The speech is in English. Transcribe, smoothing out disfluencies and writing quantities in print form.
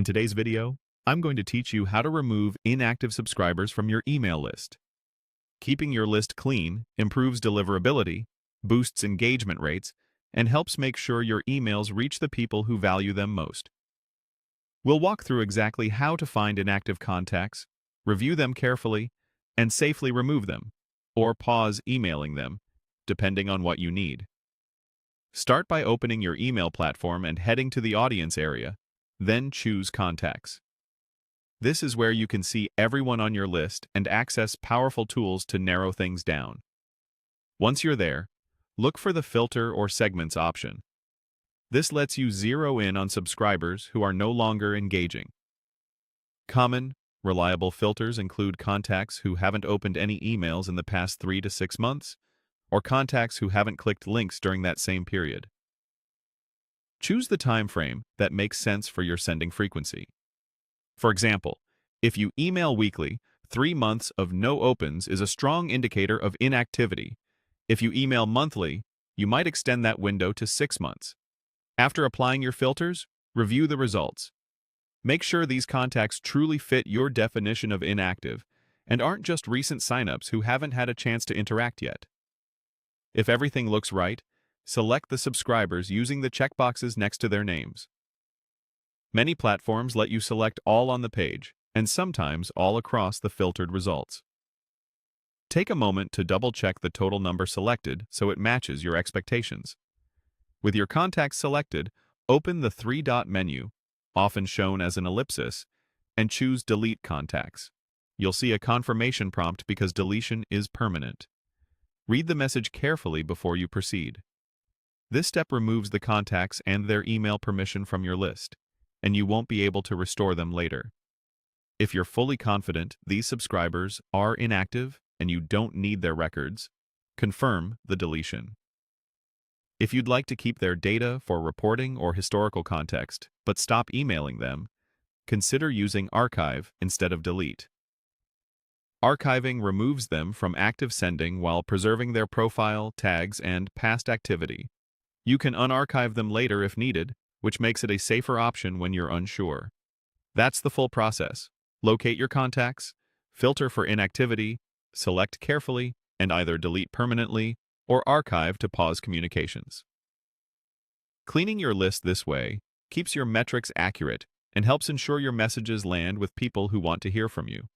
In today's video, I'm going to teach you how to remove inactive subscribers from your email list. Keeping your list clean improves deliverability, boosts engagement rates, and helps make sure your emails reach the people who value them most. We'll walk through exactly how to find inactive contacts, review them carefully, and safely remove them, or pause emailing them, depending on what you need. Start by opening your email platform and heading to the audience area, then choose Contacts. This is where you can see everyone on your list and access powerful tools to narrow things down. Once you're there, look for the Filter or Segments option. This lets you zero in on subscribers who are no longer engaging. Common, reliable filters include contacts who haven't opened any emails in the past 3 to 6 months, or contacts who haven't clicked links during that same period. Choose the time frame that makes sense for your sending frequency. For example, if you email weekly, 3 months of no opens is a strong indicator of inactivity. If you email monthly, you might extend that window to 6 months. After applying your filters, review the results. Make sure these contacts truly fit your definition of inactive and aren't just recent signups who haven't had a chance to interact yet. If everything looks right, select the subscribers using the checkboxes next to their names. Many platforms let you select all on the page, and sometimes all across the filtered results. Take a moment to double-check the total number selected so it matches your expectations. With your contacts selected, open the 3-dot menu, often shown as an ellipsis, and choose Delete Contacts. You'll see a confirmation prompt because deletion is permanent. Read the message carefully before you proceed. This step removes the contacts and their email permission from your list, and you won't be able to restore them later. If you're fully confident these subscribers are inactive and you don't need their records, confirm the deletion. If you'd like to keep their data for reporting or historical context, but stop emailing them, consider using Archive instead of Delete. Archiving removes them from active sending while preserving their profile, tags, and past activity. You can unarchive them later if needed, which makes it a safer option when you're unsure. That's the full process. Locate your contacts, filter for inactivity, select carefully, and either delete permanently or archive to pause communications. Cleaning your list this way keeps your metrics accurate and helps ensure your messages land with people who want to hear from you.